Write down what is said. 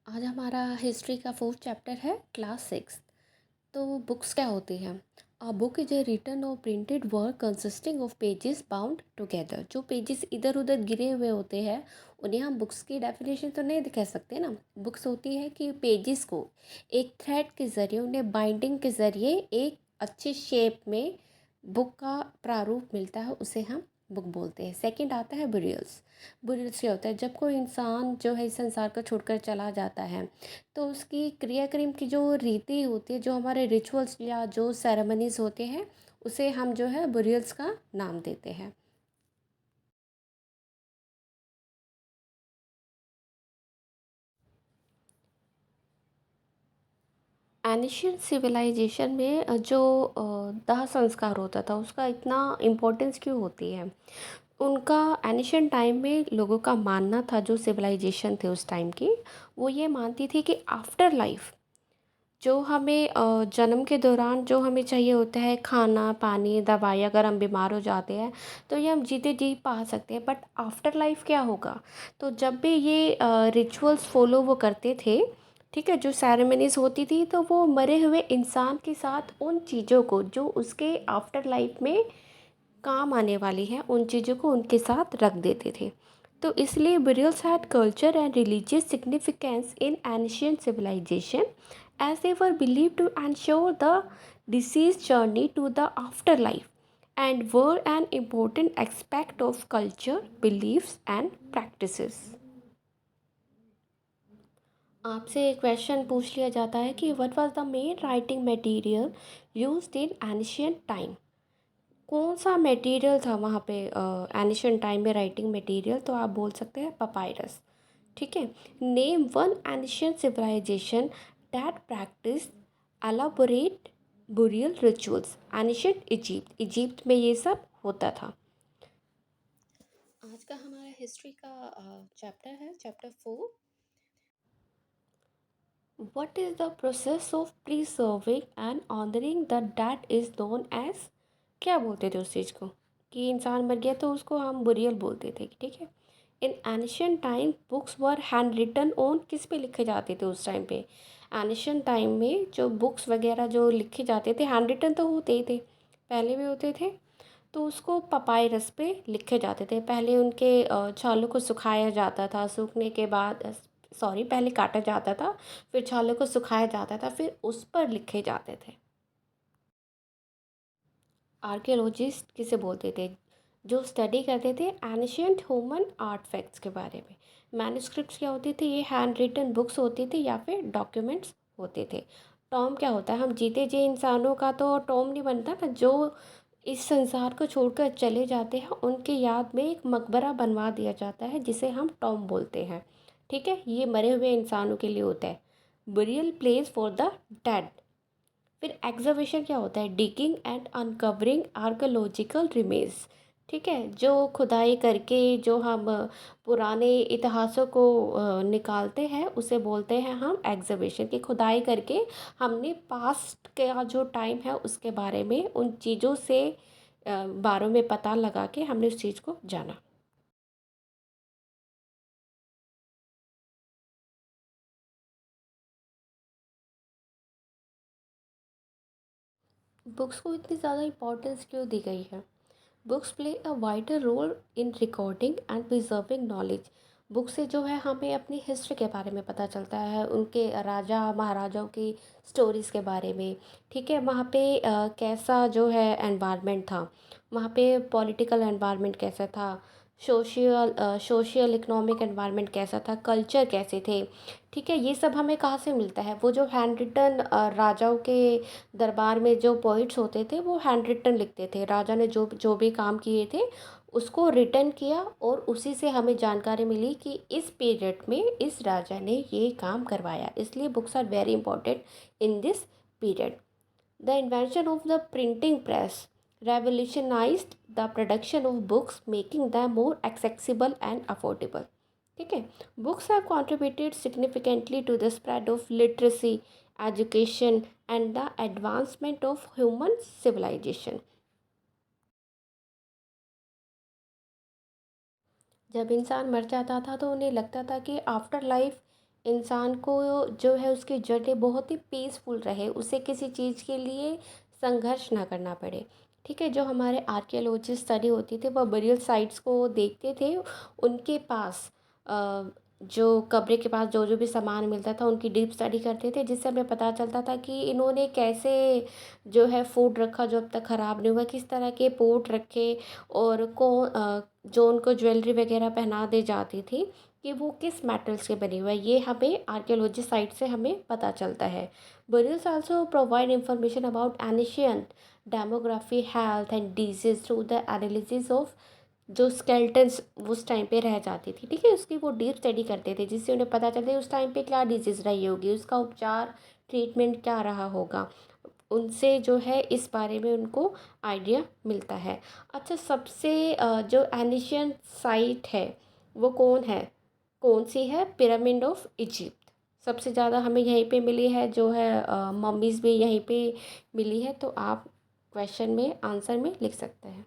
आज हमारा हिस्ट्री का फोर्थ चैप्टर है क्लास सिक्स। तो बुक्स क्या होती हैं? A book is a written और printed work consisting of pages bound together. जो पेजेस इधर उधर गिरे हुए होते हैं उन्हें हम बुक्स की डेफिनेशन तो नहीं कह सकते ना। बुक्स होती है कि पेजेस को एक थ्रेड के ज़रिए उन्हें बाइंडिंग के ज़रिए एक अच्छे शेप में बुक का प्रारूप मिलता है, उसे हम बुक बोलते हैं। सेकंड आता है बुरियल्स। बुरियल्स क्या होता है? जब कोई इंसान जो है इस संसार को छोड़कर चला जाता है तो उसकी क्रियाक्रम की जो रीति होती है, जो हमारे रिचुअल्स या जो सेरेमनीज होते हैं, उसे हम जो है बुरियल्स का नाम देते हैं। एनिशियंट सिविलाइजेशन में जो दाह संस्कार होता था उसका इतना इम्पोर्टेंस क्यों होती है? उनका एनिशियंट टाइम में लोगों का मानना था, जो सिविलाइजेशन थे उस टाइम की, वो ये मानती थी कि आफ्टर लाइफ जो हमें जन्म के दौरान जो हमें चाहिए होता है, खाना पानी दवाई, अगर हम बीमार हो जाते हैं तो ये हम जीते जी पा सकते हैं, बट आफ्टर लाइफ क्या होगा? तो जब भी ये रिचुअल्स फॉलो वो करते थे, ठीक है, जो सेरेमनीज होती थी, तो वो मरे हुए इंसान के साथ उन चीज़ों को जो उसके आफ्टर लाइफ में काम आने वाली है, उन चीज़ों को उनके साथ रख देते थे। तो इसलिए burials had culture and religious significance in ancient civilization, as they were believed to ensure the deceased journey to the afterlife and were an important aspect of culture, beliefs and practices. आपसे एक question पूछ लिया जाता है कि what was the main writing material used in ancient time? कौन सा material था वहाँ पे एनिशियंट टाइम में राइटिंग मटेरियल? तो आप बोल सकते हैं पपायरस। ठीक है। Name one ancient civilisation that practice elaborate burial rituals. Ancient Egypt, Egypt में ये सब होता था। आज का हमारा हिस्ट्री का चैप्टर है chapter four. What is the process of preserving and honoring the dead is known as? क्या बोलते थे उस चीज़ को? कि इंसान मर गया तो उसको हम बुरियल बोलते थे, ठीक है। In ancient time books were hand written on, किस पे लिखे जाते थे उस टाइम पे? एनिशियंट टाइम में जो बुक्स वगैरह जो लिखे जाते थे, हैंड रिटन तो होते ही थे, पहले भी होते थे। तो उसको पपायरस पे लिखे जाते थे। पहले उनके छालों को सुखाया जाता था, सूखने के बाद सॉरी, पहले काटा जाता था, फिर छालों को सुखाया जाता था, फिर उस पर लिखे जाते थे। आर्कियोलॉजिस्ट किसे बोलते थे? जो स्टडी करते थे एनिशियंट ह्यूमन आर्टफैक्ट्स के बारे में। मैन्युस्क्रिप्ट्स क्या होती थी? ये हैंड रिटन बुक्स होती थी या फिर डॉक्यूमेंट्स होते थे। टॉम क्या होता है? हम जीते जी इंसानों का तो टॉम नहीं बनता ना, जो इस संसार को छोड़कर चले जाते हैं उनकी याद में एक मकबरा बनवा दिया जाता है, जिसे हम टॉम बोलते हैं। ठीक है, ये मरे हुए इंसानों के लिए होता है। Burial place for the dead. फिर एग्जीबिशन क्या होता है? Digging and uncovering archaeological remains. ठीक है, जो खुदाई करके जो हम पुराने इतिहासों को निकालते हैं, उसे बोलते हैं हम एग्जीबिशन। की खुदाई करके हमने पास्ट का जो टाइम है उसके बारे में, उन चीज़ों से बारे में पता लगा के हमने उस चीज़ को जाना। बुक्स को इतनी ज़्यादा इम्पोर्टेंस क्यों दी गई है? Books play a vital role in recording and preserving knowledge. Book से जो है हमें अपनी हिस्ट्री के बारे में पता चलता है, उनके राजा महाराजाओं की स्टोरीज़ के बारे में। ठीक है, वहाँ पे कैसा जो है एनवायरनमेंट था, वहाँ पे पॉलिटिकल एनवायरनमेंट कैसा था, सोशियल इकोनॉमिक एनवायरनमेंट कैसा था, कल्चर कैसे थे। ठीक है, ये सब हमें कहाँ से मिलता है? वो जो हैंड रिटन राजाओं के दरबार में जो पोइट्स होते थे वो हैंड रिटन लिखते थे। राजा ने जो जो भी काम किए थे उसको रिटन किया, और उसी से हमें जानकारी मिली कि इस पीरियड में इस राजा ने ये काम करवाया। इसलिए books are very important in this period. The invention of the printing press revolutionized the production of books, making them more accessible and affordable. ठीक है, books have contributed significantly to the spread of literacy, education and the advancement of human civilization. जब इंसान मर जाता था तो उन्हें लगता था कि आफ्टर लाइफ इंसान को जो है उसकी जर्नी बहुत ही पीसफुल रहे, उसे किसी चीज़ के लिए संघर्ष ना करना पड़े। ठीक है, जो हमारे आर्कियोलॉजिस्ट स्टडी होती थी वह बरियल साइट्स को देखते थे, उनके पास जो कब्र के पास जो भी सामान मिलता था उनकी डीप स्टडी करते थे, जिससे हमें पता चलता था कि इन्होंने कैसे जो है फूड रखा जो अब तक ख़राब नहीं हुआ, किस तरह के पोट रखे, और जो उनको ज्वेलरी वगैरह पहना दी जाती थी कि वो किस मेटल्स के बने हुए हैं, ये हमें आर्कियोलॉजी साइट से हमें पता चलता है। burials also provide information about ancient demography, health and disease through the analysis of जो स्केल्टन्स उस टाइम पे रह जाती थी, ठीक है, उसकी वो डीप स्टडी करते थे, जिससे उन्हें पता चलता है उस टाइम पे क्या डिजीज़ रही होगी, उसका उपचार ट्रीटमेंट क्या रहा होगा। उनसे जो है इस बारे में उनको आइडिया मिलता है। अच्छा, सबसे जो एनिशियंट साइट है वो कौन सी है? पिरामिड ऑफ इजिप्ट सबसे ज़्यादा हमें यहीं पे मिली है, जो है मम्मीज़ भी यहीं पे मिली है। तो आप क्वेश्चन में आंसर में लिख सकते हैं।